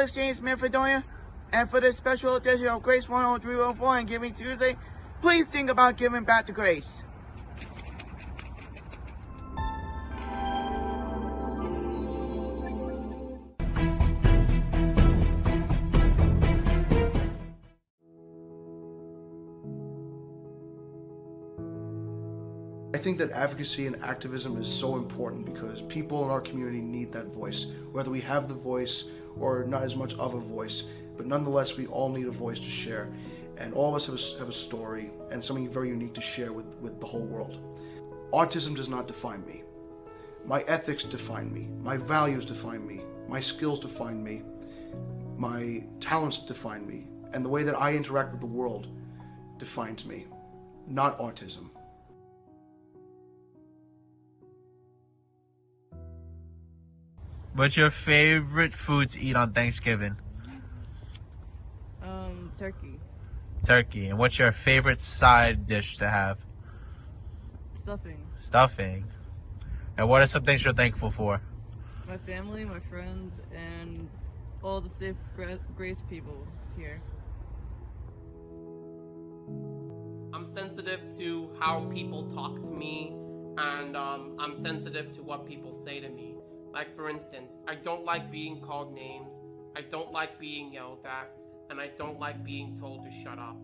Exchange Smith Fredonia, and for this special edition of Grace 10314 and Giving Tuesday, please think about giving back to Grace. I think that advocacy and activism is so important because people in our community need that voice, whether we have the voice or not as much of a voice, but nonetheless we all need a voice to share, and all of us have a story and something very unique to share with the whole world. Autism does not define me. My ethics define me, my values define me, my skills define me, my talents define me, and the way that I interact with the world defines me, not autism. What's your favorite food to eat on Thanksgiving? Turkey. Turkey. And what's your favorite side dish to have? Stuffing. Stuffing. And what are some things you're thankful for? My family, my friends, and all the safe grace people here. I'm sensitive to how people talk to me, and I'm sensitive to what people say to me. Like, for instance, I don't like being called names, I don't like being yelled at, and I don't like being told to shut up.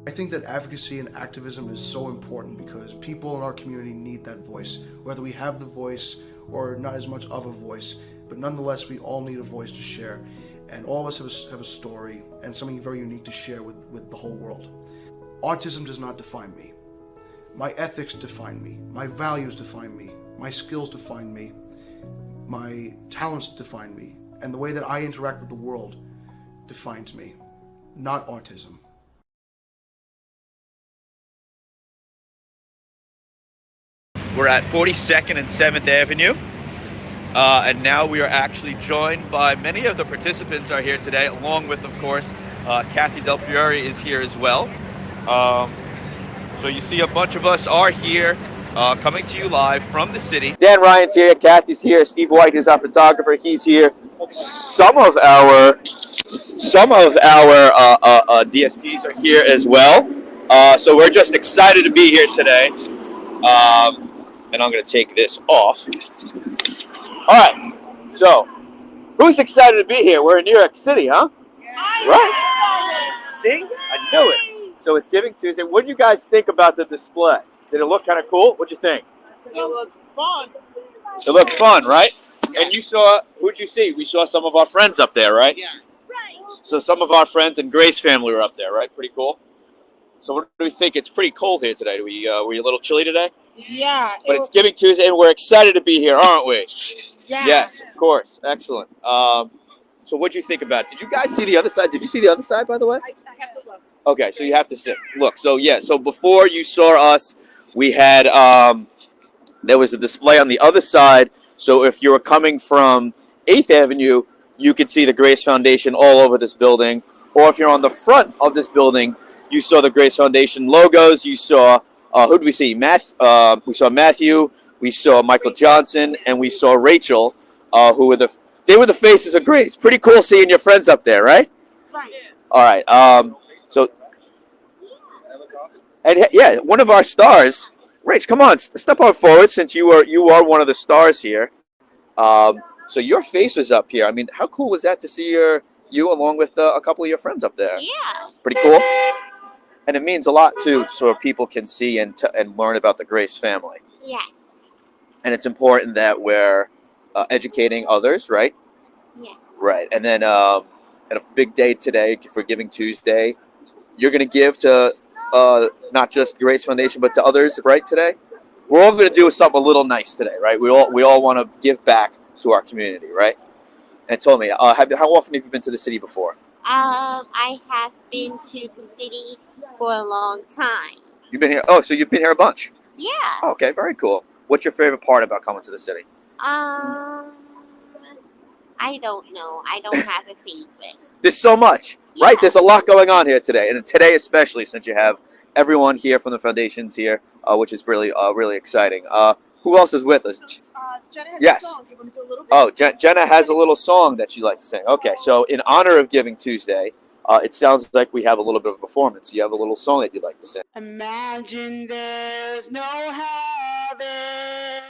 I think that advocacy and activism is so important because people in our community need that voice, whether we have the voice or not as much of a voice, but nonetheless we all need a voice to share, and all of us have a story and something very unique to share with the whole world. Autism does not define me. My ethics define me, my values define me, my skills define me, my talents define me, and the way that I interact with the world defines me, not autism. We're at 42nd and 7th Avenue, and now we are actually joined by many of the participants are here today, along with, of course, Kathy Del Priore is here as well. So you see a bunch of us are here, coming to you live from the city. Dan Ryan's here, Kathy's here, Steve White is our photographer, he's here. Some of our DSPs are here as well. So we're just excited to be here today. And I'm going to take this off. All right, so who's excited to be here? We're in New York City, huh? Right? See? I knew it. So it's Giving Tuesday. What did you guys think about the display? Did it look kind of cool? What'd you think? It looked fun. It looked fun, right? And you saw, who'd you see? We saw some of our friends up there, right? Yeah. So some of our friends and Grace family were up there, right? Pretty cool. So what do we think? It's pretty cold here today. Were you a little chilly today? Yeah. But it's Giving Tuesday, and we're excited to be here, aren't we? Yeah. Yes, of course. Excellent. So what did you think about it? Did you guys see the other side? Did you see the other side, by the way? I have to look. Okay, so you have to sit. Look, so yeah, so before you saw us, we had, there was a display on the other side. So if you were coming from 8th Avenue, you could see the Grace Foundation all over this building. Or if you're on the front of this building, you saw the Grace Foundation logos. You saw, who did we see? We saw Matthew, we saw Michael Johnson, and we saw Rachel, who were they were the faces of Grace. Pretty cool seeing your friends up there, right? Right. All right. So, and yeah, one of our stars, Rach, come on, step on forward since you are one of the stars here. So your face was up here. I mean, how cool was that to see you along with a couple of your friends up there? Yeah. Pretty cool. And it means a lot too, so people can see and learn about the Grace family. Yes. And it's important that we're educating others, right? Yes. Right. And then, and a big day today for Giving Tuesday. You're going to give to not just the Grace Foundation, but to others, right? Today, we're all going to do something a little nice today, right? We all want to give back to our community, right? And tell me, how often have you been to the city before? I have been to the city for a long time. You've been here. Oh, so you've been here a bunch. Yeah. Oh, okay, very cool. What's your favorite part about coming to the city? I don't know. I don't have a favorite. There's so much. Right? There's a lot going on here today, and today especially since you have everyone here from the foundations here, which is really really exciting. Who else is with us? Jenna has Yes. a song. Do you want me to do a little bit? Oh, Jenna has a little song that she'd like to sing. Okay, so in honor of Giving Tuesday, it sounds like we have a little bit of a performance. You have a little song that you'd like to sing. Imagine there's no heaven.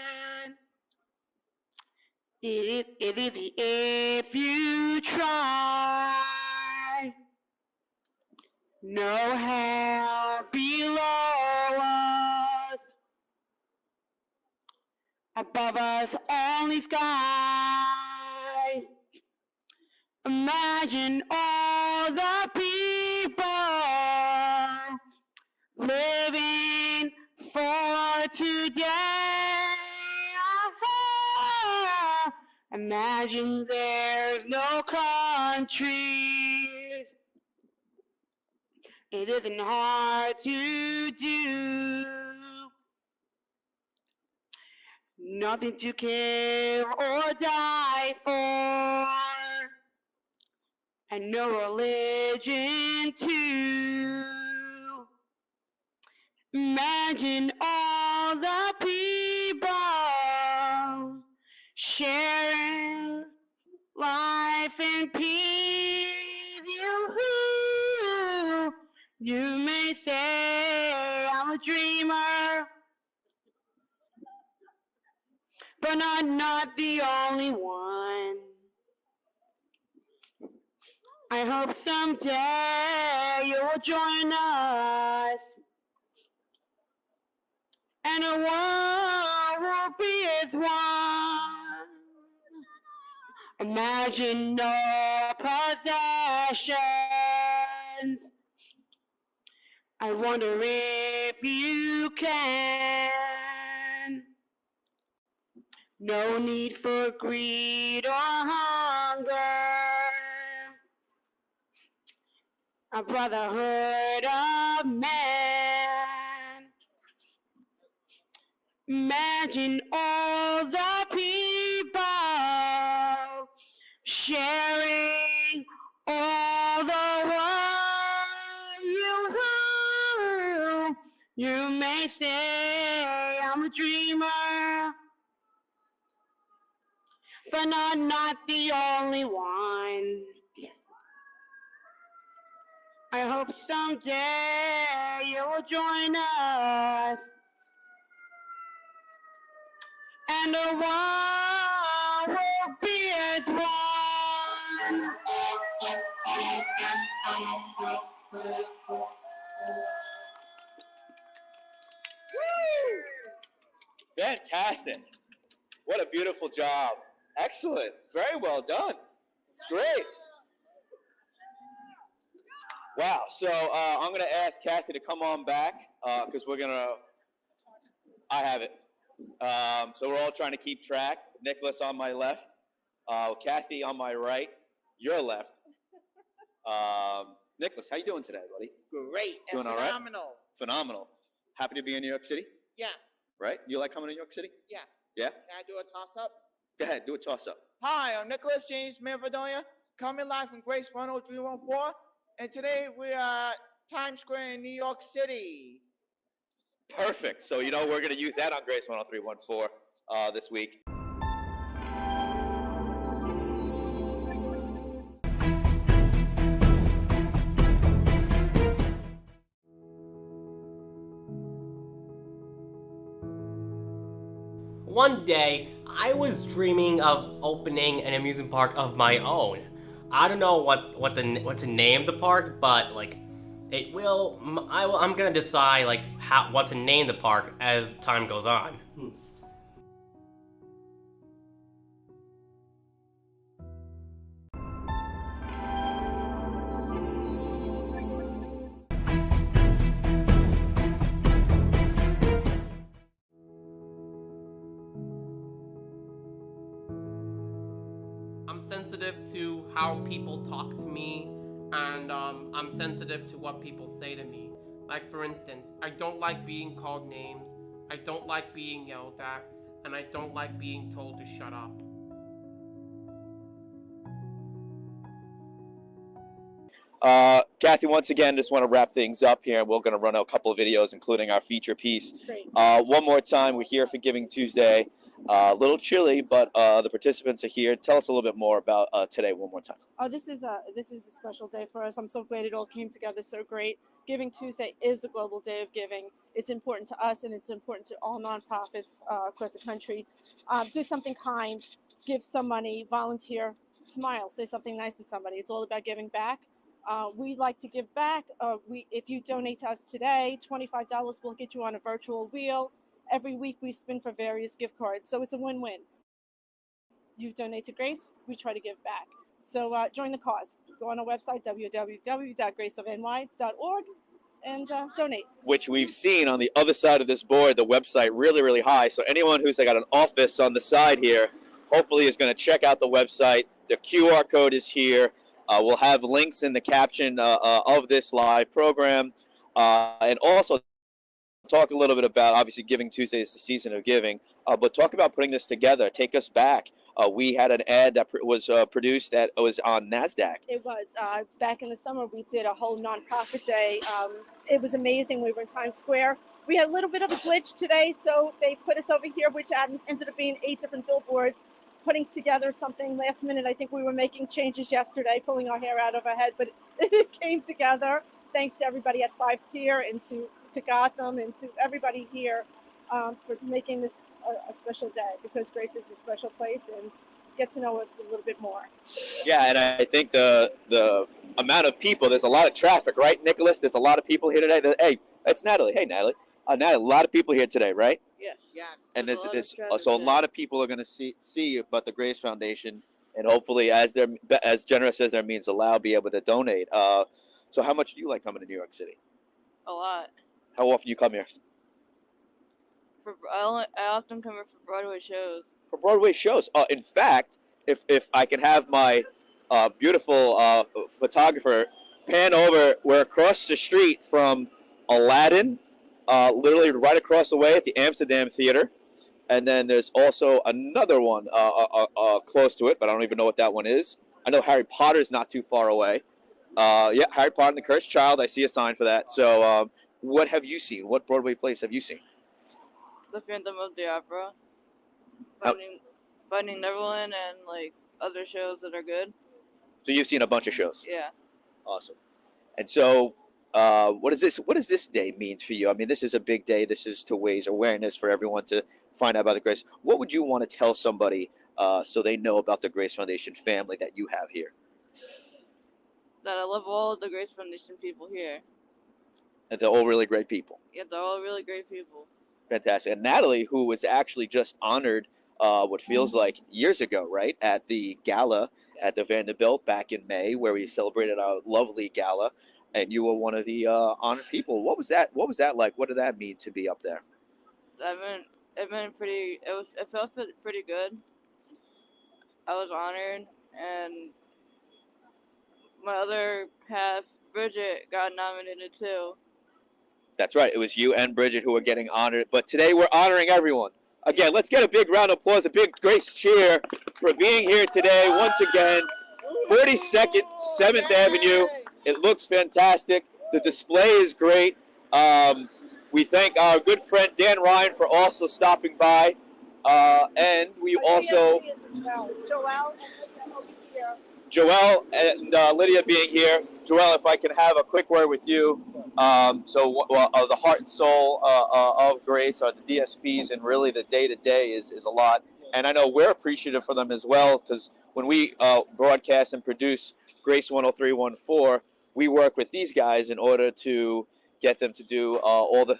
It is easy if you try. No hell below us. Above us, only sky. Imagine all the people living for today. Imagine there's no countries. It isn't hard to do. Nothing to kill or die for. And no religion too. Imagine all the people sharing life and peace. You may say I'm a dreamer, but I'm not the only one. I hope someday you'll join us, and the world will be as one. Imagine no possessions. I wonder if you can. No need for greed or hunger. A brotherhood of man. Imagine all the people sharing all the world. You may say I'm a dreamer, but I'm not the only one. I hope someday you will join us, and the world will be as one. Fantastic. What a beautiful job. Excellent. Very well done. It's great. Wow. So I'm going to ask Kathy to come on back because we're going to, I have it. So we're all trying to keep track. Nicholas on my left, Kathy on my right, your left. Nicholas, how you doing today, buddy? Great. Doing all right? Phenomenal. Phenomenal. Happy to be in New York City? Yes. Right? You like coming to New York City? Yeah. Yeah? Can I do a toss-up? Go ahead, do a toss-up. Hi, I'm Nicholas James Manfredonia, coming live from Grace 10314, and today we are at Times Square in New York City. Perfect. So, we're going to use that on Grace 10314 this week. One day, I was dreaming of opening an amusement park of my own. I don't know what to name the park, but I'm gonna decide what to name the park as time goes on. I'm sensitive to how people talk to me, and I'm sensitive to what people say to me. Like, for instance, I don't like being called names, I don't like being yelled at, and I don't like being told to shut up. Kathy, once again, just want to wrap things up here. We're going to run a couple of videos, including our feature piece. Great. One more time, we're here for Giving Tuesday. A little chilly, but the participants are here. Tell us a little bit more about today one more time. Oh, this is a special day for us. I'm so glad it all came together so great. Giving Tuesday is the global day of giving. It's important to us, and it's important to all nonprofits across the country. Do something kind, give some money, volunteer, smile, say something nice to somebody. It's all about giving back. We like to give back. If you donate to us today, $25 will get you on a virtual wheel. Every week we spin for various gift cards, so it's a win-win. You donate to Grace, we try to give back. So join the cause. Go on our website, www.graceofny.org, and donate. Which we've seen on the other side of this board, the website really, really high. So anyone who's got an office on the side here, hopefully is going to check out the website. The QR code is here. We'll have links in the caption of this live program. And also talk a little bit about, obviously, Giving Tuesday is the season of giving, but talk about putting this together. Take us back. We had an ad that was produced that was on NASDAQ. It was. Back in the summer, we did a whole nonprofit day. It was amazing. We were in Times Square. We had a little bit of a glitch today, so they put us over here, which ended up being 8 different billboards, putting together something last minute. I think we were making changes yesterday, pulling our hair out of our head, but it came together. Thanks to everybody at 5 Tier and to Gotham and to everybody here for making this a special day, because Grace is a special place, and get to know us a little bit more. Yeah, and I think the amount of people, there's a lot of traffic, right, Nicholas? There's a lot of people here today. Hey, that's Natalie. Hey, Natalie. Natalie, a lot of people here today, right? Yes. Yes. And There's this a lot of so a traffic lot of people are going to see about the Grace Foundation, and hopefully, as generous as their means allow, be able to donate. So how much do you like coming to New York City? A lot. How often do you come here? I often come here for Broadway shows. For Broadway shows. In fact, if I can have my beautiful photographer pan over, we're across the street from Aladdin, literally right across the way at the Amsterdam Theater. And then there's also another one close to it, but I don't even know what that one is. I know Harry Potter's not too far away. Yeah, Harry Potter and the Cursed Child. I see a sign for that. So what have you seen? What Broadway plays have you seen? The Phantom of the Opera. Finding Neverland, and like other shows that are good. So you've seen a bunch of shows. Yeah. Awesome. And so what does this day mean for you? I mean, this is a big day. This is to raise awareness for everyone to find out about the Grace. What would you want to tell somebody so they know about the Grace Foundation family that you have here? That I love all the Grace Foundation people here. And they're all really great people. Yeah, they're all really great people. Fantastic. And Natalie, who was actually just honored what feels like years ago, right, at the gala at the Vanderbilt back in May, where we celebrated our lovely gala, and you were one of the honored people. What was that like? What did that mean to be up there? It felt pretty good. I was honored, and my other half, Bridget, got nominated too. That's right. It was you and Bridget who were getting honored. But today we're honoring everyone. Again, let's get a big round of applause, a big Grace cheer for being here today. Once again, 42nd, 7th Avenue. It looks fantastic. The display is great. We thank our good friend Dan Ryan for also stopping by. And we also... Joelle and Lydia being here. Joelle, if I can have a quick word with you. The heart and soul of Grace are the DSPs, and really the day-to-day is a lot. And I know we're appreciative for them as well, because when we broadcast and produce Grace 10314, we work with these guys in order to get them to do all the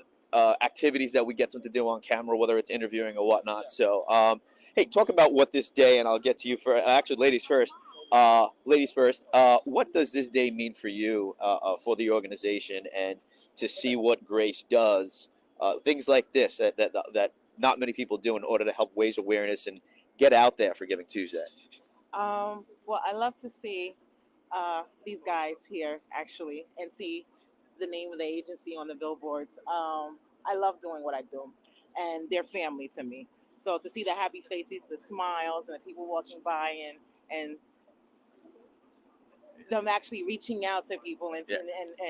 activities that we get them to do on camera, whether it's interviewing or whatnot. So, hey, talk about what this day, and I'll get to you for actually ladies first. What does this day mean for you, for the organization, and to see what Grace does, things like this that not many people do in order to help raise awareness and get out there for Giving Tuesday? Well, I love to see these guys here actually, and see the name of the agency on the billboards. I love doing what I do, and they're family to me. So to see the happy faces, the smiles, and the people walking by, and them actually reaching out to people and Yeah.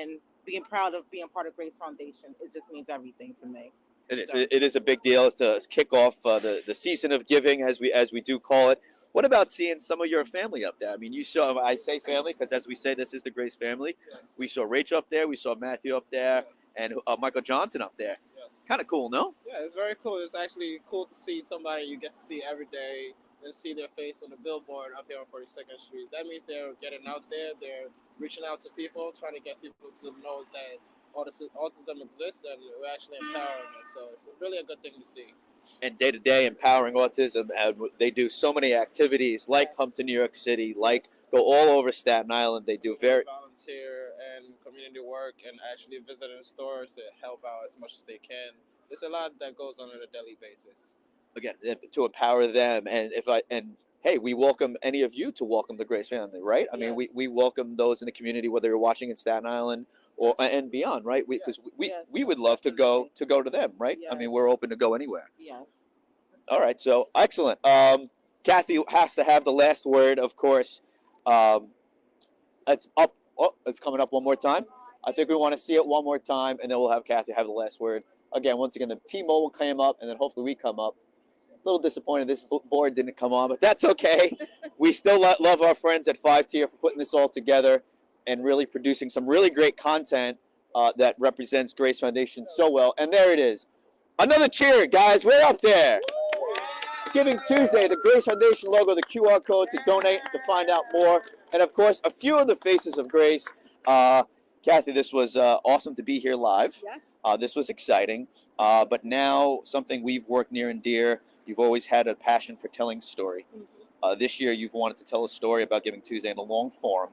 and being proud of being part of Grace Foundation. It just means everything to me. It is. So- It is a big deal. It's to kick off the season of giving, as we do call it. What about seeing some of your family up there? I mean, you saw. I say family because, as we say, this is the Grace family. Yes. We saw Rachel up there. We saw Matthew up there, and Michael Johnson up there. Yes. Kind of cool, no? Yeah, it's very cool. It's actually cool to see somebody you get to see every day and see their face on the billboard up here on 42nd Street. That means they're getting out there. They're reaching out to people, trying to get people to know that autism exists, and we're actually empowering it. So it's really a good thing to see. And day to day, empowering autism, and they do so many activities, like come to New York City, like go all over Staten Island. They do very. Volunteer and community work and actually visiting stores to help out as much as they can. There's a lot that goes on a daily basis. Again, to empower them, and hey, we welcome any of you to welcome the Grace family, right? I mean, Yes. we welcome those in the community, whether you're watching in Staten Island or and beyond, right? Because Yes. we would love to go to them, right? I mean, Yes. we're open to go anywhere. Yes. All right, so excellent. Kathy has to have the last word, of course. It's up. Oh, it's coming up one more time. I think we want to see it one more time, and then we'll have Kathy have the last word. Again, once again, the T-Mobile came up, and then hopefully we come up. A little disappointed this board didn't come on, but that's okay. We still love our friends at 5Tier for putting this all together and really producing some really great content that represents Grace Foundation so well. And there it is. Another cheer, guys. We're up there. Giving Tuesday, the Grace Foundation logo, the QR code to donate, to find out more. And, of course, a few of the faces of Grace. Kathy, this was awesome to be here live. Yes. This was exciting. But now something we've worked near and dear. You've always had a passion for telling story. This year, you've wanted to tell a story about Giving Tuesday in a long form.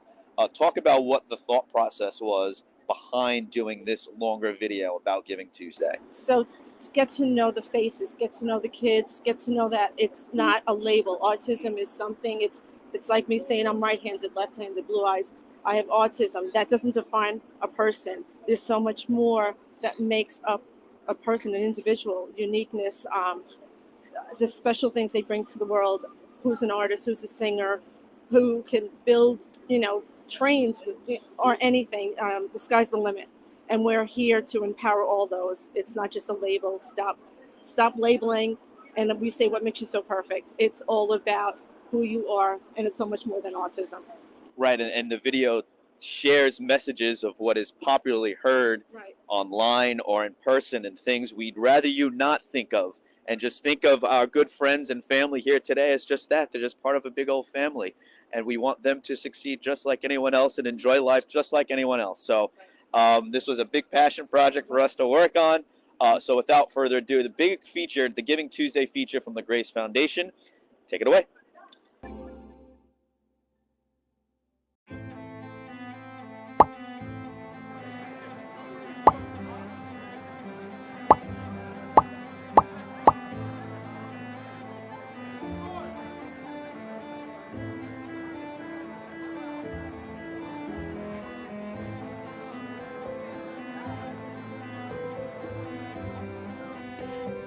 Talk about what the thought process was behind doing this longer video about Giving Tuesday. So to get to know the faces, get to know the kids, get to know that it's not a label. Autism is something. It's like me saying I'm right-handed, left-handed, blue eyes. I have autism. That doesn't define a person. There's so much more that makes up a person, an individual, uniqueness, the special things they bring to the world. Who's an artist, who's a singer, who can build, trains or anything. The sky's the limit. And we're here to empower all those. It's not just a label. Stop labeling. And we say, what makes you so perfect? It's all about who you are. And it's so much more than autism. Right, and the video shares messages of what is popularly heard online or in person, and things we'd rather you not think of. And just think of our good friends and family here today as just that. They're just part of a big old family. And we want them to succeed just like anyone else and enjoy life just like anyone else. So this was a big passion project for us to work on. So without further ado, the big feature, the Giving Tuesday feature from the Grace Foundation. Take it away.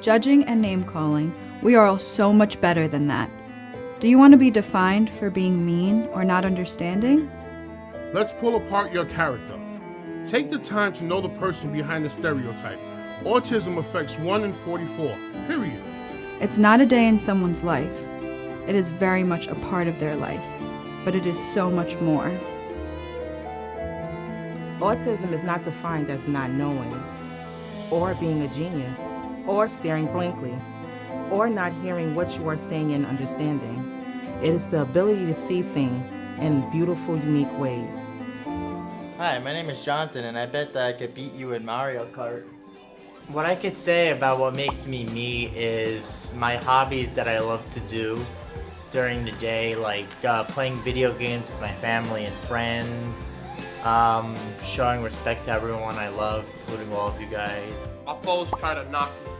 Judging and name-calling, we are all so much better than that. Do you want to be defined for being mean or not understanding? Let's pull apart your character. Take the time to know the person behind the stereotype. Autism affects 1 in 44, period. It's not a day in someone's life. It is very much a part of their life, but it is so much more. Autism is not defined as not knowing, or being a genius, or staring blankly, or not hearing what you are saying and understanding. It is the ability to see things in beautiful, unique ways. Hi, my name is Jonathan, and I bet that I could beat you in Mario Kart. What I could say about what makes me me is my hobbies that I love to do during the day, like playing video games with my family and friends, showing respect to everyone I love, including all of you guys. Our foes try to knock me.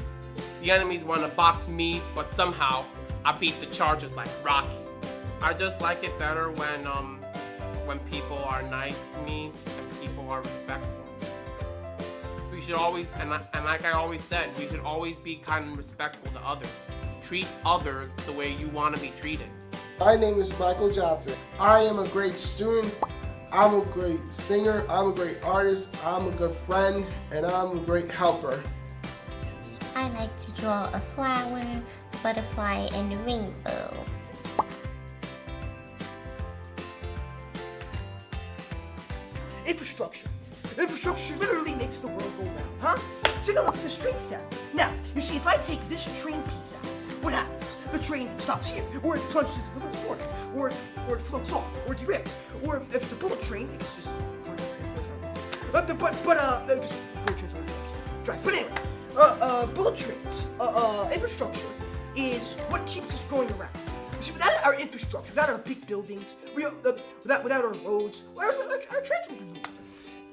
The enemies want to box me, but somehow I beat the charges like Rocky. I just like it better when people are nice to me and people are respectful. We should always, and like I always said, we should always be kind and respectful to others. Treat others the way you want to be treated. My name is Michael Johnson. I am a great student I'm a great singer, I'm a great artist, I'm a good friend, and I'm a great helper. I like to draw a flower, butterfly, and a rainbow. Infrastructure. Infrastructure literally makes the world go round, huh? Take a look at the train set. Now, you see, if I take this train piece out, what happens? The train stops here, or it plunges into the little water, or it floats off, or it derails, or if it's a bullet train, it's just bullet trains, infrastructure is what keeps us going around. You see, without our infrastructure, without our big buildings, without our roads, our trains would be moving.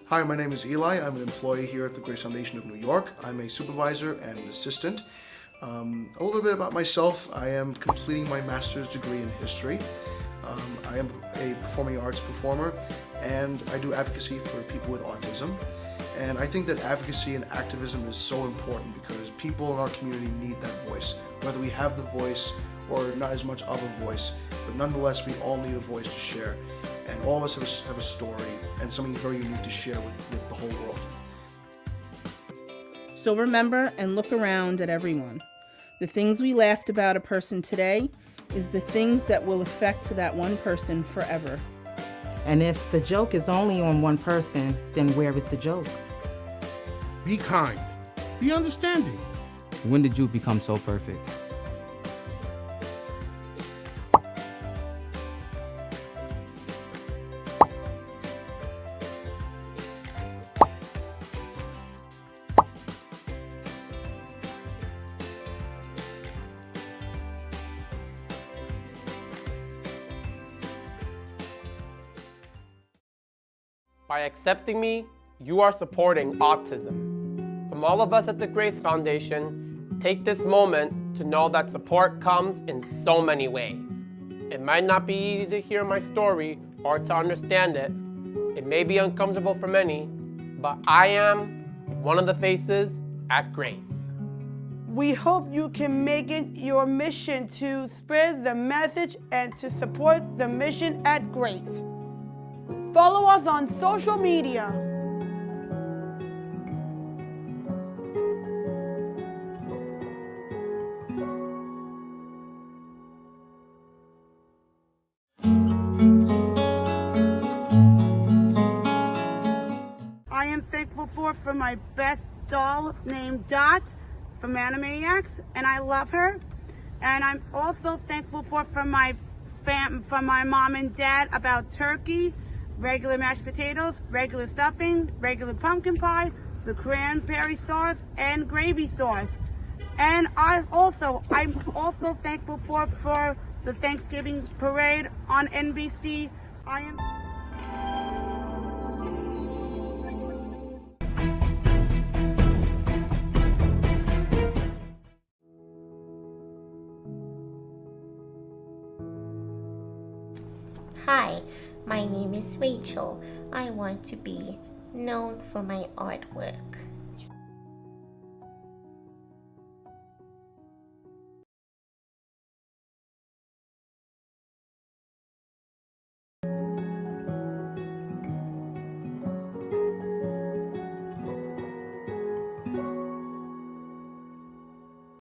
Hi, my name is Eli. I'm an employee here at the Grace Foundation of New York. I'm a supervisor and an assistant. A little bit about myself. I am completing my master's degree in history. I am a performing arts performer, and I do advocacy for people with autism. And I think that advocacy and activism is so important because people in our community need that voice, whether we have the voice or not as much of a voice, but nonetheless we all need a voice to share. And all of us have a story and something very unique to share with the whole world. So remember and look around at everyone. The things we laughed about a person today is the things that will affect that one person forever. And if the joke is only on one person, then where is the joke? Be kind. Be understanding. When did you become so perfect? By accepting me, you are supporting autism. From all of us at the Grace Foundation, take this moment to know that support comes in so many ways. It might not be easy to hear my story or to understand it. It may be uncomfortable for many, but I am one of the faces at Grace. We hope you can make it your mission to spread the message and to support the mission at Grace. Follow us on social media. I am thankful for my best doll named Dot from Animaniacs, and I love her. And I'm also thankful for my mom and dad about turkey, regular mashed potatoes, regular stuffing, regular pumpkin pie, the cranberry sauce, and gravy sauce. And I'm also thankful for the Thanksgiving parade on NBC. Hi, my name is Rachel. I want to be known for my artwork.